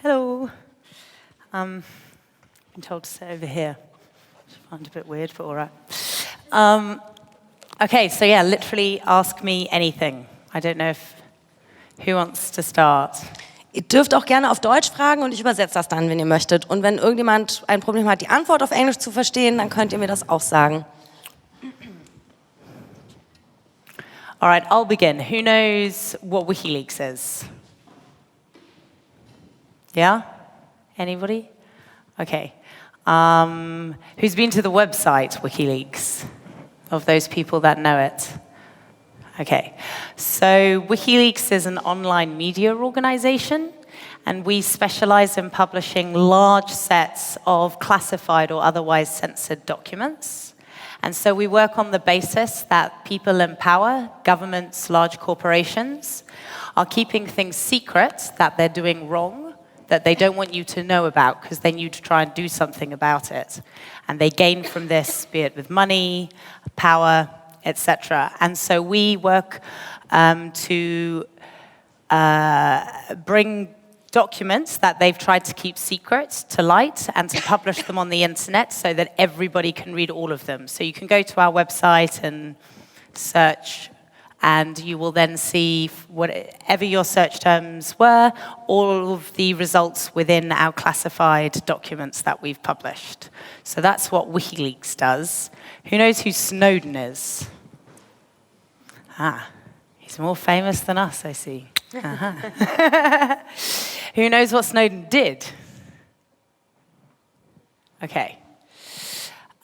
Hello. I'm told to sit over here, which I find a bit weird, but all right. Okay, so yeah, literally ask me anything. I don't know who wants to start. Ihr dürft auch gerne auf Deutsch fragen und ich übersetze das dann, wenn ihr möchtet. Und wenn irgendjemand ein Problem hat, die Antwort auf Englisch zu verstehen, dann könnt ihr mir das auch sagen. All right, I'll begin. Who knows what WikiLeaks is? Yeah? Anybody? Okay. Who's been to the website WikiLeaks? Of those people that know it? Okay. So WikiLeaks is an online media organization, and we specialize in publishing large sets of classified or otherwise censored documents. And so we work on the basis that people in power, governments, large corporations, are keeping things secret that they're doing wrong, that they don't want you to know about because they need to try and do something about it. And they gain from this, be it with money, power, etc. And so we work to bring documents that they've tried to keep secret to light and to publish them on the internet so that everybody can read all of them. So you can go to our website and search, and you will then see whatever your search terms were, all of the results within our classified documents that we've published. So that's what WikiLeaks does. Who knows who Snowden is? He's more famous than us, I see. Who knows what Snowden did? Okay.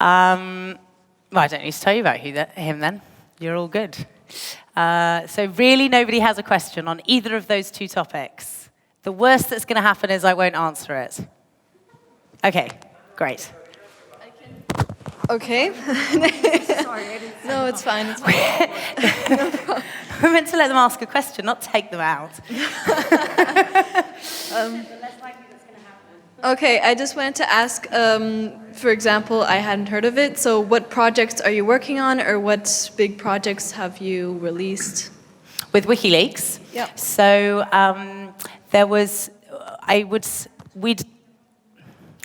Well, I don't need to tell you about him then. You're all good. So really nobody has a question on either of those two topics. The worst that's going to happen is I won't answer it. Okay, great. Okay. Sorry, I didn't. No, it's fine. It's fine. No problem. We're meant to let them ask a question, not take them out. Okay, I just wanted to ask, for example, I hadn't heard of it, so what projects are you working on, or what big projects have you released? With WikiLeaks? Yeah. So there was, we'd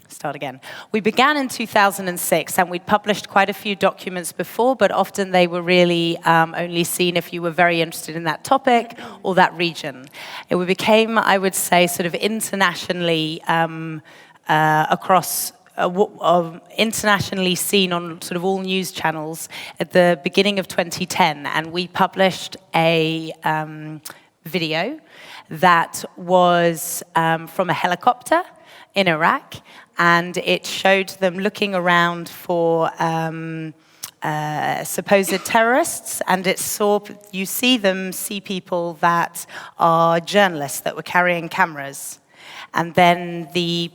start again. We began in 2006, and we'd published quite a few documents before, but often they were really only seen if you were very interested in that topic or that region. We became, I would say, sort of internationally internationally seen on sort of all news channels at the beginning of 2010, and we published a video that was from a helicopter in Iraq, and it showed them looking around for supposed terrorists, and you see people that are journalists that were carrying cameras. And then the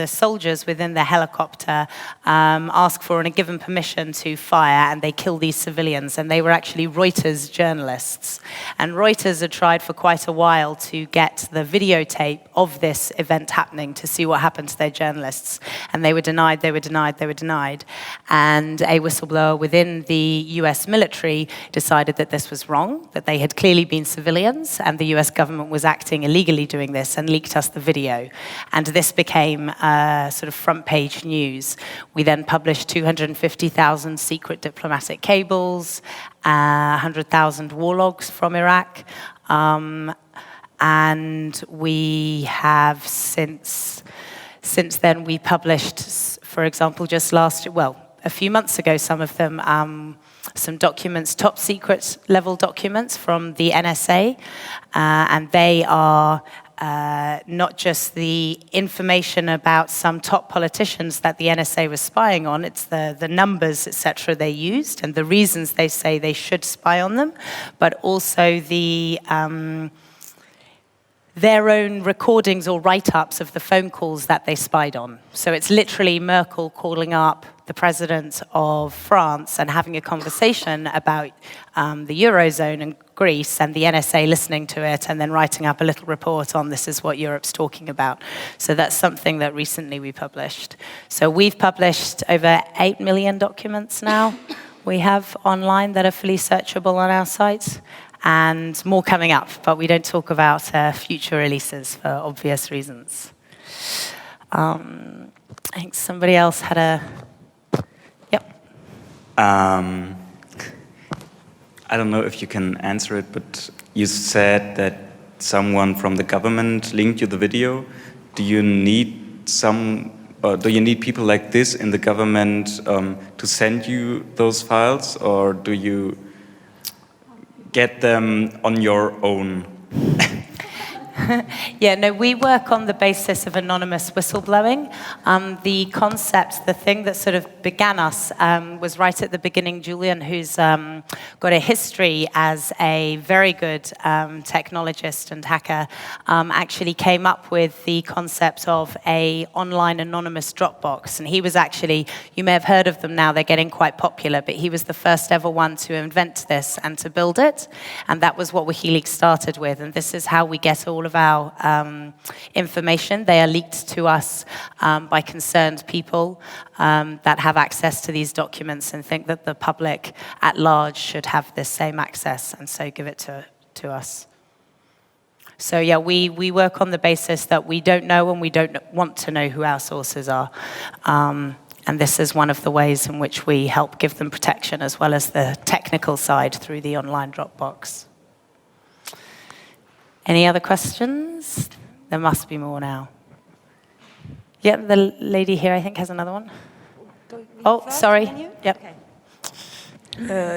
soldiers within the helicopter ask for and are given permission to fire, and they kill these civilians. And they were actually Reuters journalists. And Reuters had tried for quite a while to get the videotape of this event happening to see what happened to their journalists. And they were denied, they were denied, they were denied. And a whistleblower within the US military decided that this was wrong, that they had clearly been civilians, and the US government was acting illegally doing this, and leaked us the video. And this became sort of front page news. We then published 250,000 secret diplomatic cables, 100,000 war logs from Iraq, and we have since then we published, for example, just a few months ago, some of them, some documents, top secret level documents from the NSA, and they are not just the information about some top politicians that the NSA was spying on, it's the numbers, etc. they used and the reasons they say they should spy on them, but also their own recordings or write-ups of the phone calls that they spied on. So it's literally Merkel calling up the president of France and having a conversation about the Eurozone and Greece, and the NSA listening to it and then writing up a little report on this is what Europe's talking about. So that's something that recently we published. So we've published over 8 million documents now we have online that are fully searchable on our site. and more coming up, but we don't talk about future releases for obvious reasons. I think somebody else had a... Yep. I don't know if you can answer it, but you said that someone from the government linked you the video. Do you need people like this in the government to send you those files, or do you get them on your own? Yeah, no, we work on the basis of anonymous whistleblowing. The concept, the thing that sort of began us was right at the beginning. Julian, who's got a history as a very good technologist and hacker, actually came up with the concept of a online anonymous Dropbox. And he was actually, you may have heard of them now, they're getting quite popular, but he was the first ever one to invent this and to build it. And that was what WikiLeaks started with. And this is how we get all of our information. They are leaked to us by concerned people that have access to these documents and think that the public at large should have this same access, and so give it to us. So yeah, we work on the basis that we don't know and we don't want to know who our sources are. And this is one of the ways in which we help give them protection, as well as the technical side through the online Dropbox. Any other questions? There must be more now. Yeah, the lady here, I think, has another one. Oh, sorry. Yep.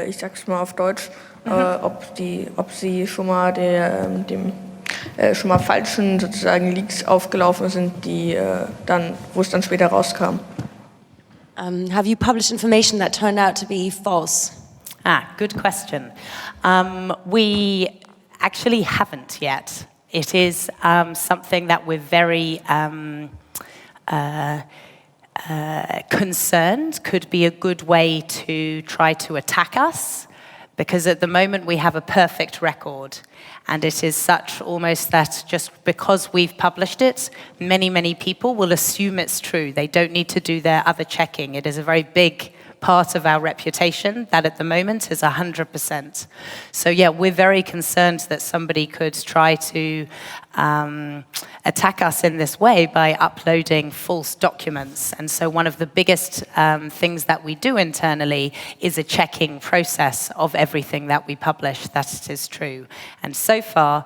Ich sag's mal auf Deutsch, ob Sie schon mal schon mal falschen sozusagen Leaks aufgelaufen sind, die wo es dann später rauskam. Have you published information that turned out to be false? Good question. We actually haven't yet. It is something that we're very concerned could be a good way to try to attack us, because at the moment we have a perfect record, and it is such almost that just because we've published it, many people will assume it's true. They don't need to do their other checking. It is a very big part of our reputation that at the moment is 100%. So yeah, we're very concerned that somebody could try to attack us in this way by uploading false documents. And so one of the biggest things that we do internally is a checking process of everything that we publish, that it is true. And so far,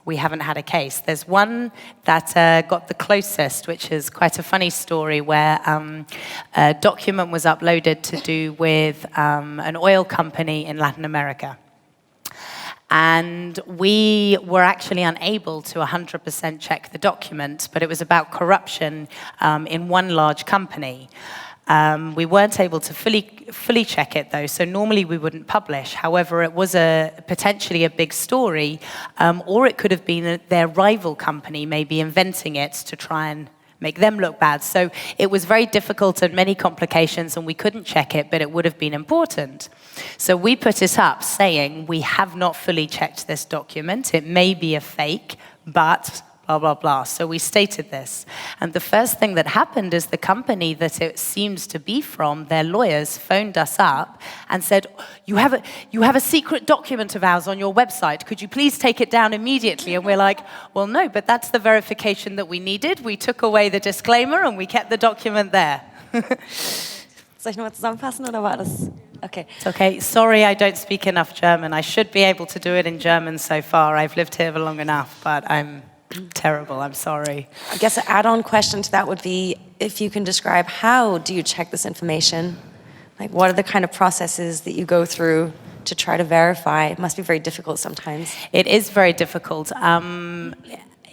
we haven't had a case. There's one that got the closest, which is quite a funny story, where a document was uploaded to do with an oil company in Latin America. And we were actually unable to 100% check the document, but it was about corruption in one large company. We weren't able to fully check it, though, so normally we wouldn't publish. However, it was potentially a big story, or it could have been their rival company maybe inventing it to try and make them look bad. So it was very difficult and many complications, and we couldn't check it, but it would have been important. So we put it up saying, we have not fully checked this document. It may be a fake, but blah, blah, blah. So we stated this. And the first thing that happened is the company that it seems to be from, their lawyers phoned us up and said, you have a secret document of ours on your website. Could you please take it down immediately? And we're like, well, no, but that's the verification that we needed. We took away the disclaimer and we kept the document there. Soll ich nochmal zusammenfassen, oder war das? Okay. It's okay. Sorry, I don't speak enough German. I should be able to do it in German so far. I've lived here for long enough, but I'm terrible, I'm sorry. I guess an add-on question to that would be if you can describe how do you check this information? Like, what are the kind of processes that you go through to try to verify? It must be very difficult sometimes. It is very difficult.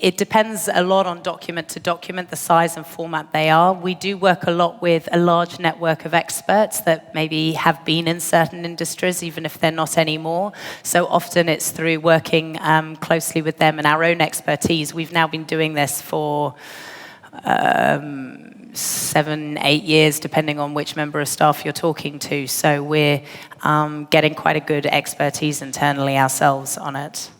It depends a lot on document to document, the size and format they are. We do work a lot with a large network of experts that maybe have been in certain industries, even if they're not anymore. So often it's through working closely with them and our own expertise. We've now been doing this for 7, 8 years, depending on which member of staff you're talking to. So we're getting quite a good expertise internally ourselves on it.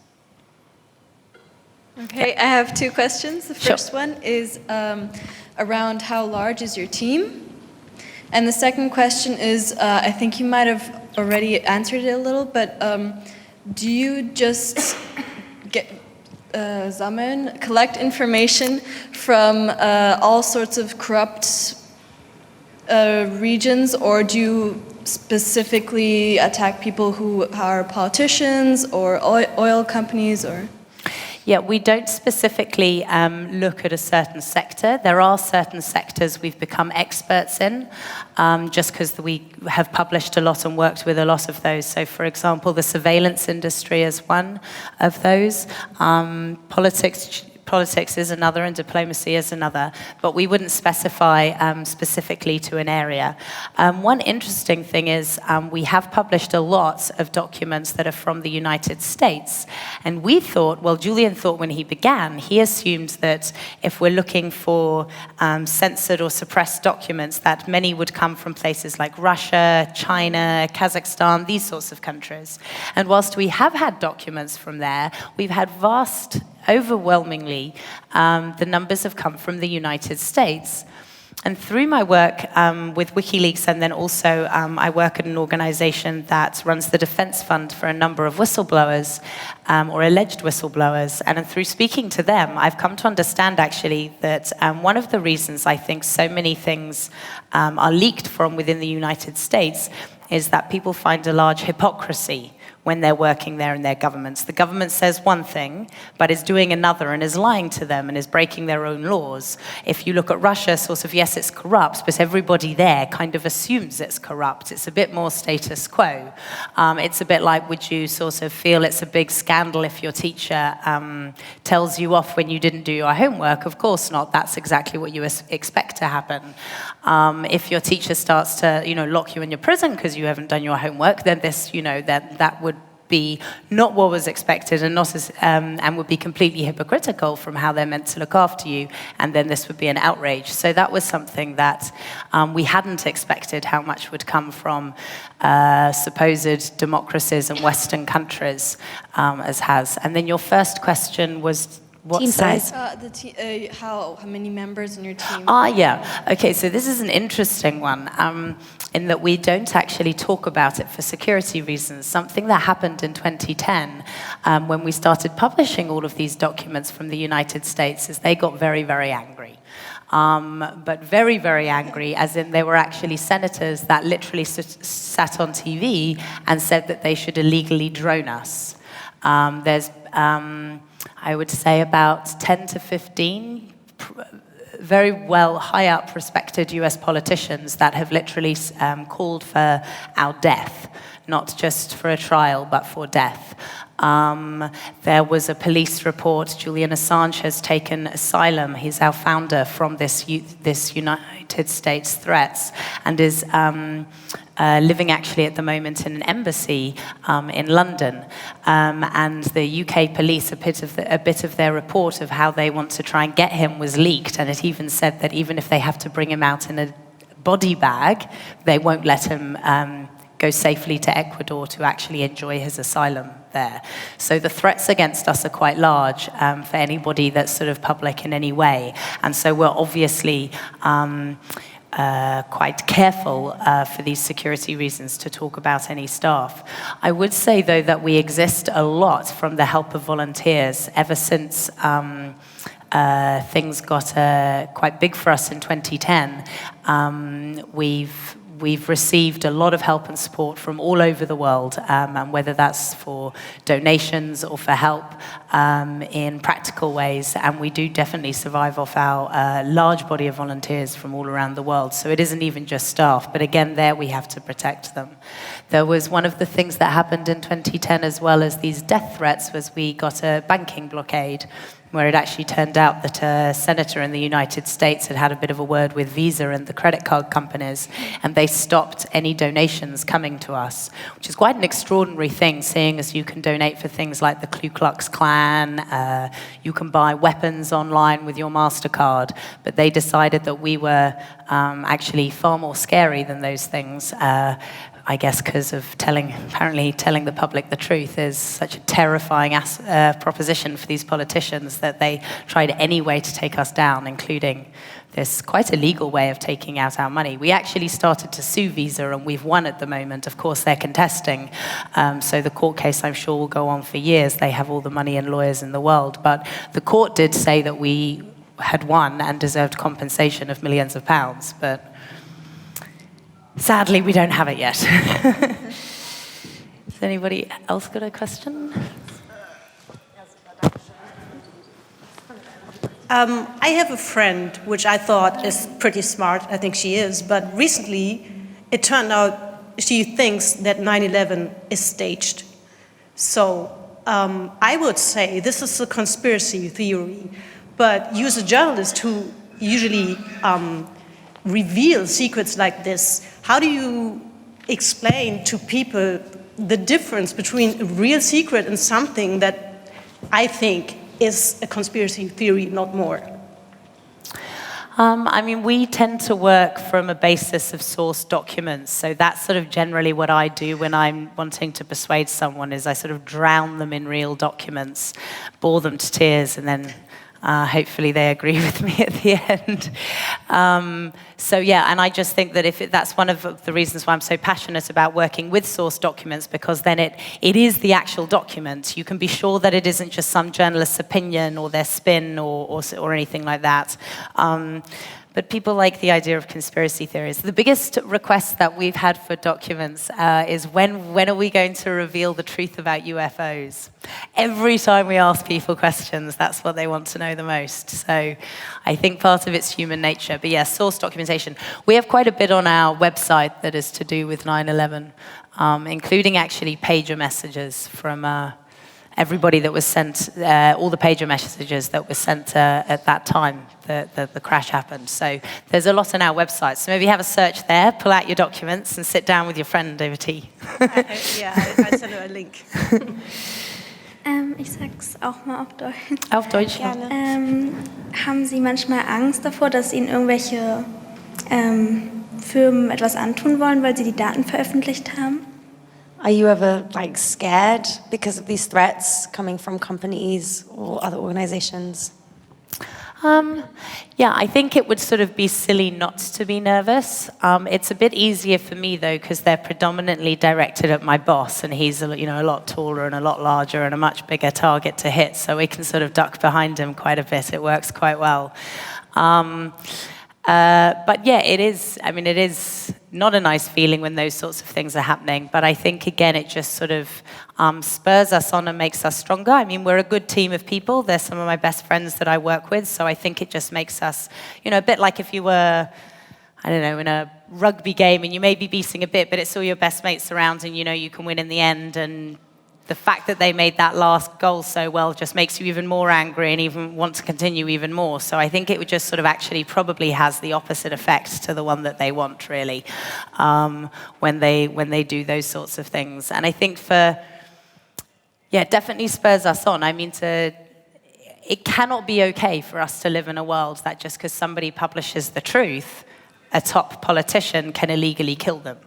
Okay, I have 2 questions. The first one is around how large is your team? And the second question is, I think you might have already answered it a little, but do you just collect information from all sorts of corrupt regions, or do you specifically attack people who are politicians or oil companies, or? Yeah, we don't specifically look at a certain sector. There are certain sectors we've become experts in, just because we have published a lot and worked with a lot of those. So, for example, the surveillance industry is one of those. Politics is another, and diplomacy is another, but we wouldn't specify specifically to an area. One interesting thing is we have published a lot of documents that are from the United States, and we thought, well, Julian thought when he began, he assumed that if we're looking for censored or suppressed documents, that many would come from places like Russia, China, Kazakhstan, these sorts of countries. And whilst we have had documents from there, we've had overwhelmingly, the numbers have come from the United States. And through my work with WikiLeaks, and then also I work at an organization that runs the defense fund for a number of whistleblowers, or alleged whistleblowers. And through speaking to them, I've come to understand actually that one of the reasons I think so many things are leaked from within the United States is that people find a large hypocrisy when they're working there in their governments. The government says one thing, but is doing another and is lying to them and is breaking their own laws. If you look at Russia, sort of, yes, it's corrupt, but everybody there kind of assumes it's corrupt. It's a bit more status quo. It's a bit like, would you sort of feel it's a big scandal if your teacher tells you off when you didn't do your homework? Of course not. That's exactly what you expect to happen. If your teacher starts to, lock you in your prison because you haven't done your homework, then this, that would be not what was expected, and not as, and would be completely hypocritical from how they're meant to look after you, and then this would be an outrage. So that was something that we hadn't expected, how much would come from supposed democracies and Western countries, as has. And then your first question was, what team size? How many members in your team? Yeah. Okay, so this is an interesting one, in that we don't actually talk about it for security reasons. Something that happened in 2010, when we started publishing all of these documents from the United States, is they got very, very angry. But very, very angry, as in they were actually senators that literally sat on TV and said that they should illegally drone us. There's I would say about 10 to 15 very well high up respected US politicians that have literally called for our death, not just for a trial, but for death. There was a police report. Julian Assange has taken asylum. He's our founder from this United States threats, and is living actually at the moment in an embassy in London. And the UK police, a bit of their report of how they want to try and get him was leaked, and it even said that even if they have to bring him out in a body bag, they won't let him go safely to Ecuador to actually enjoy his asylum there. So the threats against us are quite large for anybody that's sort of public in any way. And so we're obviously quite careful for these security reasons to talk about any staff. I would say, though, that we exist a lot from the help of volunteers ever since things got quite big for us in 2010. We've received a lot of help and support from all over the world, and whether that's for donations or for help in practical ways. And we do definitely survive off our large body of volunteers from all around the world. So it isn't even just staff, but again, there we have to protect them. There was one of the things that happened in 2010 as well as these death threats was we got a banking blockade, where it actually turned out that a senator in the United States had a bit of a word with Visa and the credit card companies, and they stopped any donations coming to us, which is quite an extraordinary thing, seeing as you can donate for things like the Ku Klux Klan, you can buy weapons online with your MasterCard, but they decided that we were actually far more scary than those things. I guess because of apparently telling the public the truth is such a terrifying proposition for these politicians that they tried any way to take us down, including this quite illegal way of taking out our money. We actually started to sue Visa, and we've won at the moment. Of course, they're contesting, so the court case, I'm sure, will go on for years. They have all the money and lawyers in the world, but the court did say that we had won and deserved compensation of millions of pounds, but sadly, we don't have it yet. Has anybody else got a question? I have a friend, which I thought is pretty smart. I think she is. But recently, it turned out she thinks that 9/11 is staged. So I would say this is a conspiracy theory. But you as a journalist who usually reveal secrets like this, how do you explain to people the difference between a real secret and something that I think is a conspiracy theory, not more? I mean, we tend to work from a basis of source documents, so that's sort of generally what I do when I'm wanting to persuade someone, is I sort of drown them in real documents, bore them to tears, and then hopefully they agree with me at the end. So yeah, and I just think that that's one of the reasons why I'm so passionate about working with source documents, because then it is the actual document. You can be sure that it isn't just some journalist's opinion or their spin or anything like that. But people like the idea of conspiracy theories. The biggest request that we've had for documents is when are we going to reveal the truth about UFOs? Every time we ask people questions, that's what they want to know the most. So I think part of it's human nature. But yeah, source documentation. We have quite a bit on our website that is to do with 9/11, including actually pager messages from everybody that was sent, all the pager messages that were sent at that time the crash happened. So there's a lot on our website. So maybe have a search there, pull out your documents, and sit down with your friend over tea. I'll send her a link. Ich sag's auch mal auf Deutsch. Auf Deutsch. Gerne. Haben Sie manchmal Angst davor, dass Ihnen irgendwelche Firmen etwas antun wollen, weil Sie die Daten veröffentlicht haben? Are you ever scared because of these threats coming from companies or other organizations? Yeah, I think it would sort of be silly not to be nervous. It's a bit easier for me though, because they're predominantly directed at my boss, and he's a lot taller and a lot larger and a much bigger target to hit. So we can sort of duck behind him quite a bit. It works quite well. But yeah, it is not a nice feeling when those sorts of things are happening. But I think, again, it just sort of spurs us on and makes us stronger. I mean, we're a good team of people. They're some of my best friends that I work with. So I think it just makes us, a bit like if you were, I don't know, in a rugby game and you may be beating a bit, but it's all your best mates around and you can win in the end. And the fact that they made that last goal so well just makes you even more angry and even want to continue even more. So I think it would just sort of actually probably has the opposite effect to the one that they want, really, when they do those sorts of things. And I think it definitely spurs us on. I mean, it cannot be okay for us to live in a world that just because somebody publishes the truth, a top politician can illegally kill them.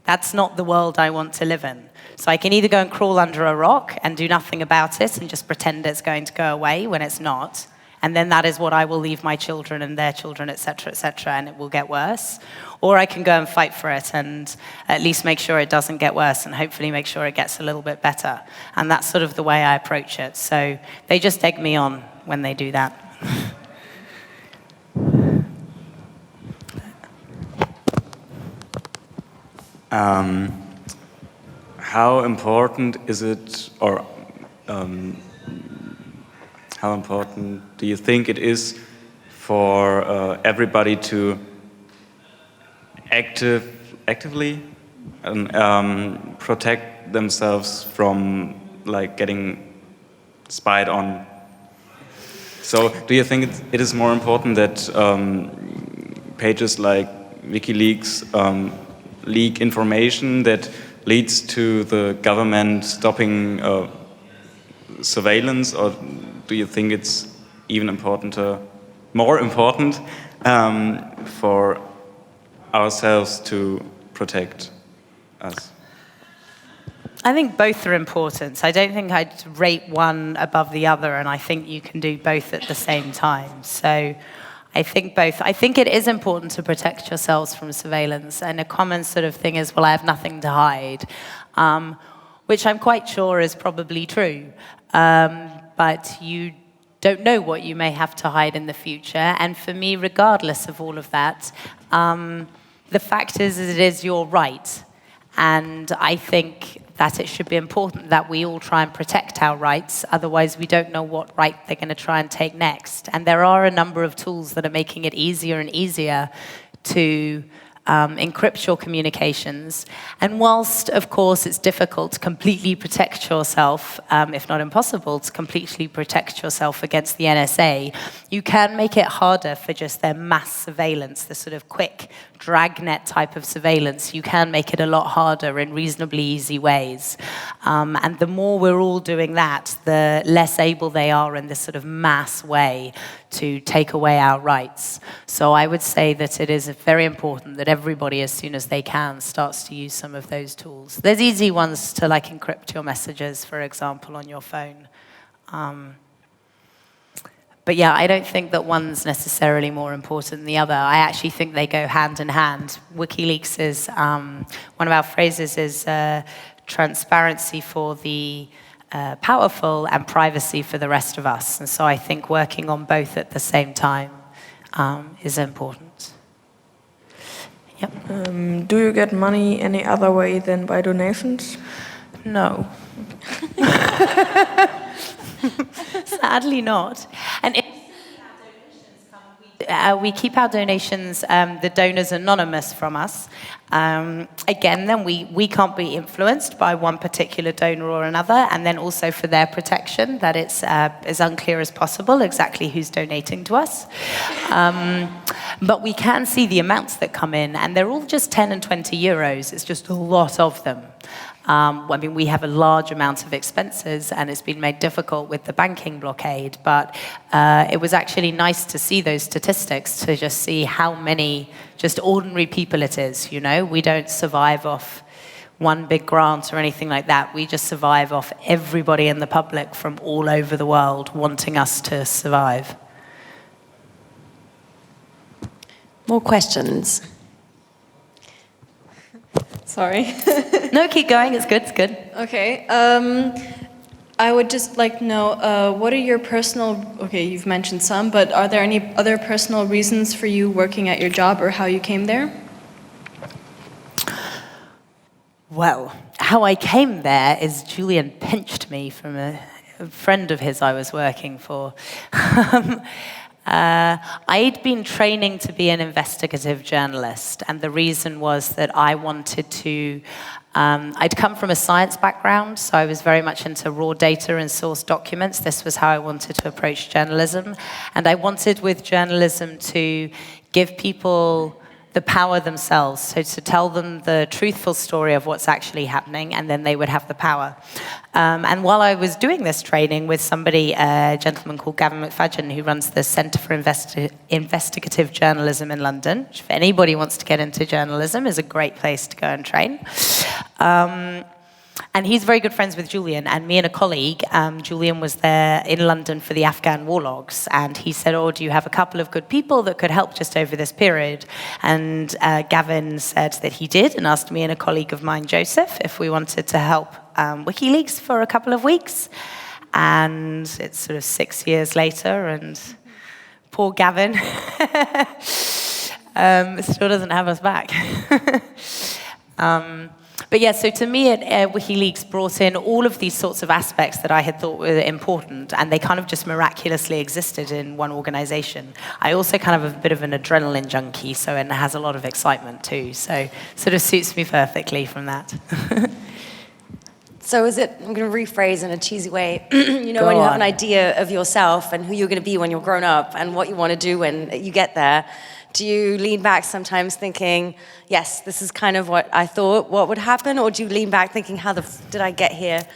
That's not the world I want to live in. So I can either go and crawl under a rock and do nothing about it and just pretend it's going to go away when it's not, and then that is what I will leave my children and their children, etc., and it will get worse. Or I can go and fight for it and at least make sure it doesn't get worse and hopefully make sure it gets a little bit better. And that's sort of the way I approach it. So they just egg me on when they do that. How important is it, or how important do you think it is for everybody to actively protect themselves from getting spied on? So do you think it is more important that pages like WikiLeaks leak information that leads to the government stopping surveillance, or do you think it's even more important for ourselves to protect us? I think both are important. I don't think I'd rate one above the other, and I think you can do both at the same time. So I think both. I think it is important to protect yourselves from surveillance, and a common sort of thing is, well, I have nothing to hide, which I'm quite sure is probably true. But you don't know what you may have to hide in the future, and for me, regardless of all of that, the fact is it is your right. And I think that it should be important that we all try and protect our rights, otherwise we don't know what right they're going to try and take next. And there are a number of tools that are making it easier and easier to encrypt your communications. And whilst, of course, it's difficult to completely protect yourself, if not impossible, to completely protect yourself against the NSA, you can make it harder for just their mass surveillance, the sort of quick dragnet type of surveillance. You can make it a lot harder in reasonably easy ways. And the more we're all doing that, the less able they are in this sort of mass way to take away our rights. So I would say that it is very important that everybody, as soon as they can, starts to use some of those tools. There's easy ones to like encrypt your messages, for example, on your phone. But yeah, I don't think that one's necessarily more important than the other. I actually think they go hand in hand. WikiLeaks is, one of our phrases is transparency for the powerful and privacy for the rest of us. And so I think working on both at the same time is important. Yep. Do you get money any other way than by donations? No. Sadly not. And we keep our donations, the donors anonymous from us. Again, then we can't be influenced by one particular donor or another, and then also for their protection, that it's as unclear as possible exactly who's donating to us. But we can see the amounts that come in, and they're all just 10 and 20 euros. It's just a lot of them. I mean, we have a large amount of expenses, and it's been made difficult with the banking blockade, but it was actually nice to see those statistics, to just see how many just ordinary people it is, you know? We don't survive off one big grant or anything like that. We just survive off everybody in the public from all over the world wanting us to survive. More questions? Sorry. No, keep going. It's good. It's good. Okay. I would just like to know, what are your personal, okay, you've mentioned some, but are there any other personal reasons for you working at your job or how you came there? Well, how I came there is Julian pinched me from a friend of his I was working for. I'd been training to be an investigative journalist, and the reason was that I wanted to, I'd come from a science background, so I was very much into raw data and source documents. This was how I wanted to approach journalism, and I wanted with journalism to give people the power themselves, so to tell them the truthful story of what's actually happening, and then they would have the power. And while I was doing this training with somebody, a gentleman called Gavin McFadden, who runs the Centre for Investigative Journalism in London, which if anybody wants to get into journalism, is a great place to go and train. And he's very good friends with Julian, and me and a colleague, Julian was there in London for the Afghan war logs, and he said, oh, do you have a couple of good people that could help just over this period? And Gavin said that he did, and asked me and a colleague of mine, Joseph, if we wanted to help WikiLeaks for a couple of weeks. And it's sort of 6 years later, and poor Gavin still doesn't have us back. But yeah, so to me, WikiLeaks brought in all of these sorts of aspects that I had thought were important, and they kind of just miraculously existed in one organization. I also kind of a bit of an adrenaline junkie, so it has a lot of excitement too. So sort of suits me perfectly from that. So is it, I'm going to rephrase in a cheesy way, you know, when you have an idea of yourself and who you're going to be when you're grown up and what you want to do when you get there, do you lean back sometimes thinking, yes, this is kind of what I thought what would happen, or do you lean back thinking, how did I get here?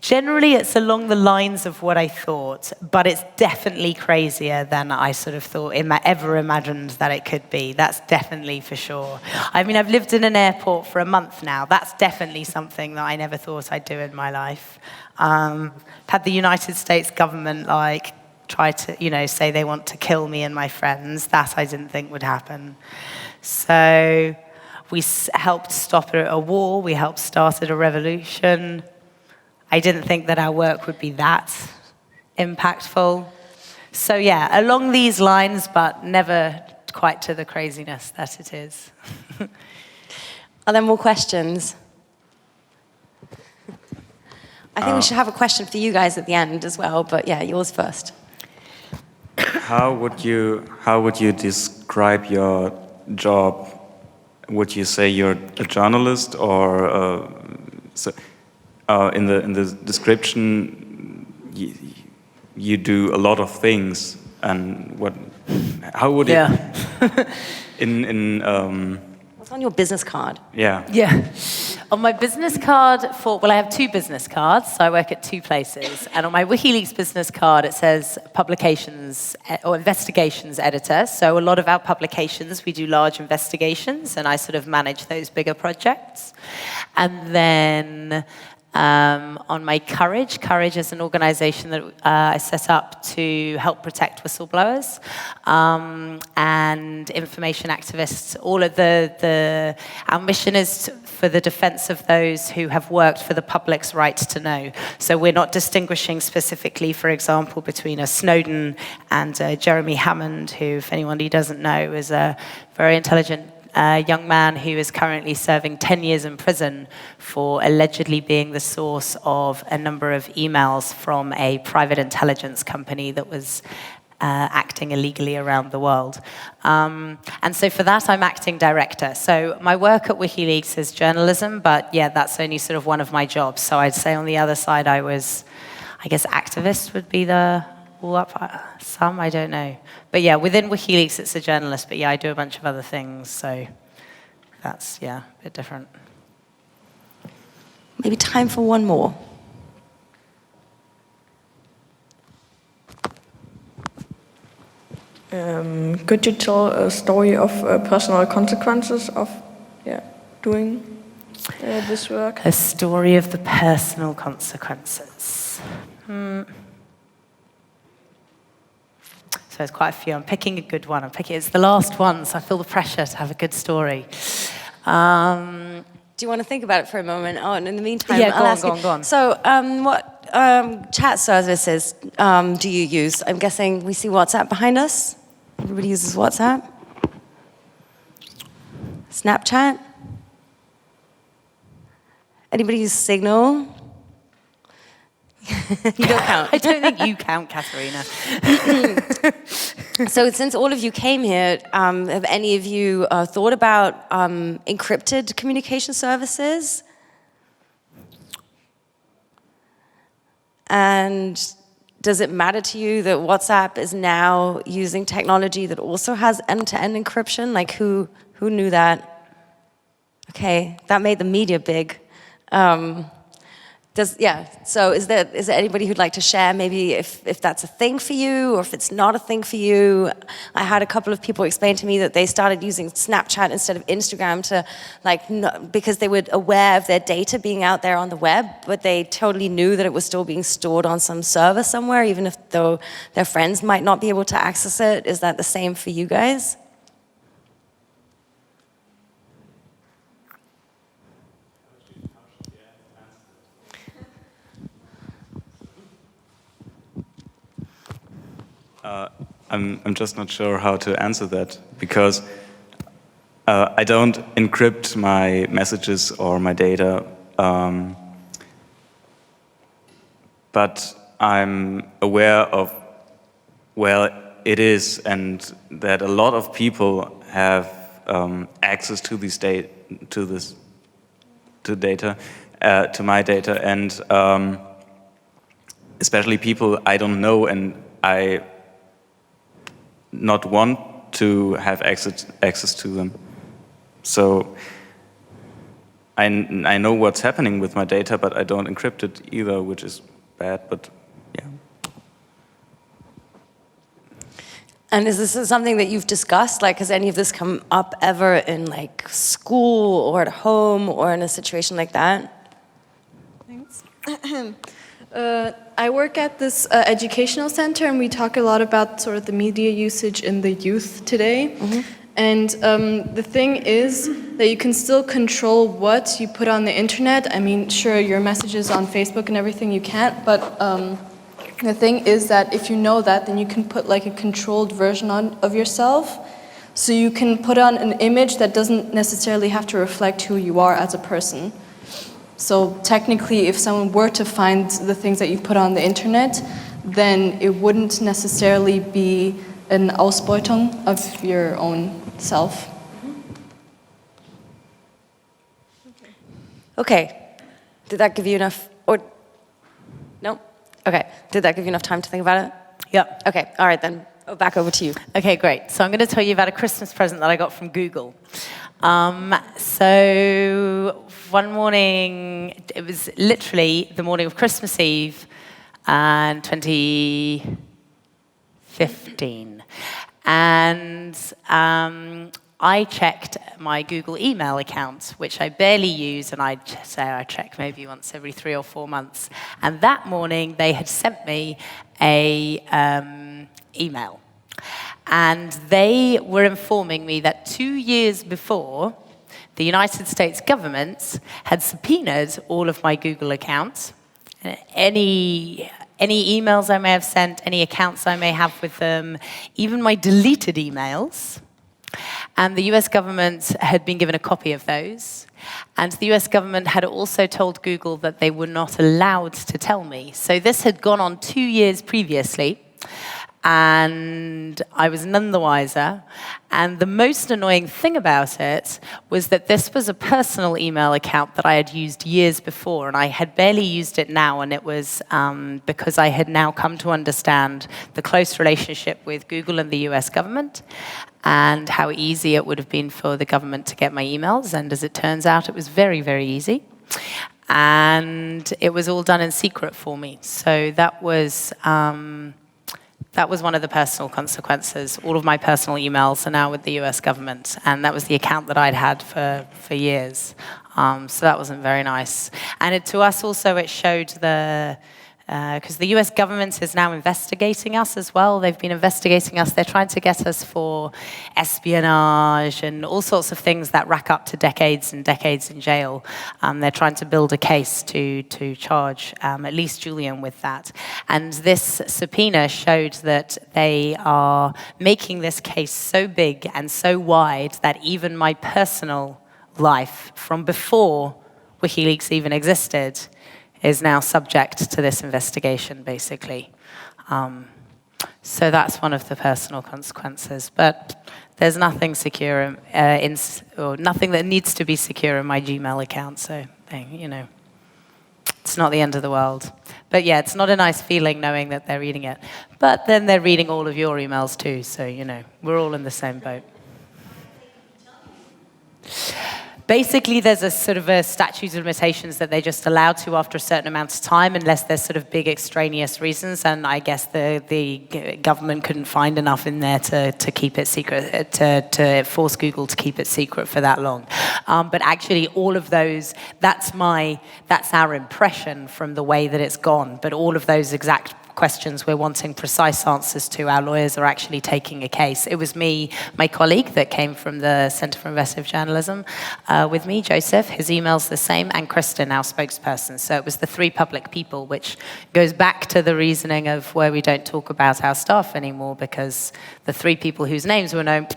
Generally, it's along the lines of what I thought, but it's definitely crazier than I sort of thought, ever imagined that it could be. That's definitely for sure. I mean, I've lived in an airport for a month now. That's definitely something that I never thought I'd do in my life. Had the United States government, like, try to, you know, say they want to kill me and my friends. That I didn't think would happen. So we helped stop a war. We helped start a revolution. I didn't think that our work would be that impactful. So yeah, along these lines, but never quite to the craziness that it is. Are there more questions? I think we should have a question for you guys at the end as well, but yeah, yours first. How would you describe your job? Would you say you're a journalist, or in the description you do a lot of things, and how would it What's on your business card? Yeah. On my business card I have 2 business cards, so I work at 2 places. And on my WikiLeaks business card, it says publications or investigations editor. So a lot of our publications, we do large investigations, and I sort of manage those bigger projects. And then on my Courage is an organization that I set up to help protect whistleblowers and information activists. All of our mission is for the defense of those who have worked for the public's right to know. So we're not distinguishing specifically, for example, between a Snowden and Jeremy Hammond, who, if anybody doesn't know, is a very intelligent young man who is currently serving 10 years in prison for allegedly being the source of a number of emails from a private intelligence company that was acting illegally around the world. And so for that, I'm acting director. So my work at WikiLeaks is journalism, but yeah, that's only sort of one of my jobs. So I'd say on the other side, I guess activist would be some, I don't know. But yeah, within WikiLeaks, it's a journalist, but yeah, I do a bunch of other things, so that's, yeah, a bit different. Maybe time for one more. Could you tell a story of personal consequences of doing this work? A story of the personal consequences. So there's quite a few. I'm picking a good one. It's the last one, so I feel the pressure to have a good story. Do you want to think about it for a moment? Oh, and in the meantime, yeah, go on. So, what chat services do you use? I'm guessing we see WhatsApp behind us. Everybody uses WhatsApp. Snapchat. Anybody use Signal? You don't count. I don't think you count, Katharina. So since all of you came here, have any of you thought about encrypted communication services? And does it matter to you that WhatsApp is now using technology that also has end-to-end encryption? Like, who knew that? Okay, that made the media big. So is there anybody who'd like to share maybe if that's a thing for you or if it's not a thing for you? I had a couple of people explain to me that they started using Snapchat instead of Instagram because they were aware of their data being out there on the web, but they totally knew that it was still being stored on some server somewhere, even if though their friends might not be able to access it. Is that the same for you guys? I'm just not sure how to answer that, because I don't encrypt my messages or my data, but I'm aware of where it is and that a lot of people have access to these data, to my data, and especially people I don't know and I not want to have access to them. So I know what's happening with my data, but I don't encrypt it either, which is bad, but yeah. And is this something that you've discussed? Like, has any of this come up ever in like school or at home or in a situation like that? Thanks. I work at this educational center, and we talk a lot about sort of the media usage in the youth today. And the thing is that you can still control what you put on the internet. I mean, sure, your messages on Facebook and everything you can't, but the thing is that if you know that, then you can put like a controlled version of yourself. So you can put on an image that doesn't necessarily have to reflect who you are as a person. So technically, if someone were to find the things that you put on the internet, then it wouldn't necessarily be an Ausbeutung of your own self. Okay. Did that give you enough, or no? Okay. Did that give you enough time to think about it? Yep. Okay. All right then. Back over to you. Okay, great. So I'm going to tell you about a Christmas present that I got from Google. So one morning, it was literally the morning of Christmas Eve, and 2015. And I checked my Google email account, which I barely use, and I'd say I check maybe once every 3 or 4 months. And that morning, they had sent me a email. And they were informing me that 2 years before, the United States government had subpoenaed all of my Google accounts, any emails I may have sent, any accounts I may have with them, even my deleted emails. And the US government had been given a copy of those. And the US government had also told Google that they were not allowed to tell me. So this had gone on 2 years previously. And I was none the wiser. And the most annoying thing about it was that this was a personal email account that I had used years before, and I had barely used it now, and it was because I had now come to understand the close relationship with Google and the US government, and how easy it would have been for the government to get my emails. And as it turns out, it was very, very easy. And it was all done in secret for me. So that was one of the personal consequences. All of my personal emails are now with the US government, and that was the account that I'd had for years. So that wasn't very nice. And to us also, it showed because the US government is now investigating us as well. They've been investigating us. They're trying to get us for espionage and all sorts of things that rack up to decades and decades in jail. They're trying to build a case to charge at least Julian with that. And this subpoena showed that they are making this case so big and so wide that even my personal life from before WikiLeaks even existed is now subject to this investigation, basically. So that's one of the personal consequences. But there's nothing secure or nothing that needs to be secure in my Gmail account. So, it's not the end of the world. But yeah, it's not a nice feeling knowing that they're reading it. But then they're reading all of your emails too. So, we're all in the same boat. Basically, there's a sort of a statute of limitations that they're just allowed to after a certain amount of time, unless there's sort of big extraneous reasons. And I guess the government couldn't find enough in there to keep it secret, to force Google to keep it secret for that long. But actually, all of those, that's our impression from the way that it's gone. But all of those exact questions we're wanting precise answers to, our lawyers are actually taking a case. It was me, my colleague that came from the Center for Investigative Journalism with me, Joseph, his email's the same, and Kristen, our spokesperson. So it was the 3 public people, which goes back to the reasoning of where we don't talk about our staff anymore, because the 3 people whose names were known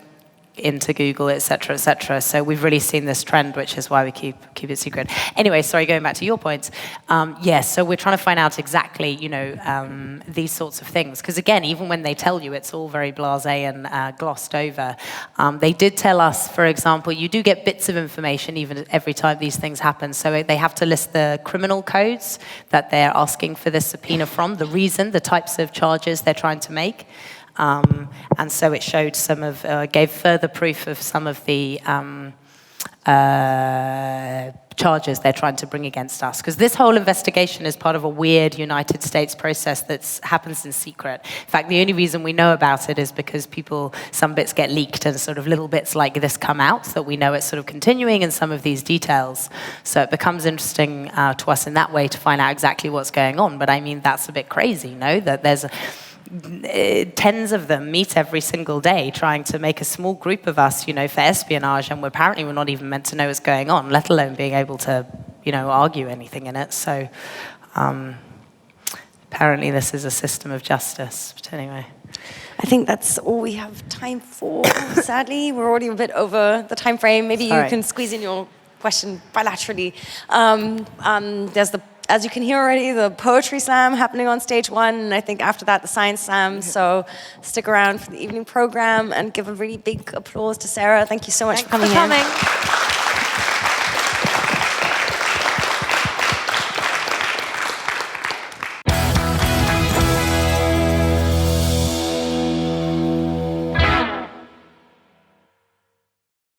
into Google, et cetera, et cetera. So we've really seen this trend, which is why we keep it secret. Anyway, sorry, going back to your point. Yes, so we're trying to find out exactly, these sorts of things. Because again, even when they tell you, it's all very blasé and glossed over. They did tell us, for example, you do get bits of information even every time these things happen. So they have to list the criminal codes that they're asking for this subpoena from, the reason, the types of charges they're trying to make. And so it showed gave further proof of some of the charges they're trying to bring against us. Because this whole investigation is part of a weird United States process that happens in secret. In fact, the only reason we know about it is because some bits get leaked and sort of little bits like this come out, so that we know it's sort of continuing in some of these details. So it becomes interesting to us in that way to find out exactly what's going on. But I mean, that's a bit crazy, no? That there's tens of them meet every single day trying to make a small group of us, for espionage, and we're not even meant to know what's going on, let alone being able to, argue anything in it. So apparently this is a system of justice. But anyway. I think that's all we have time for, sadly. We're already a bit over the time frame. Maybe you can squeeze in your question bilaterally. There's as you can hear already, the poetry slam happening on stage 1, and I think after that the science slam. So stick around for the evening program and give a really big applause to Sarah. Thank you so much for coming in.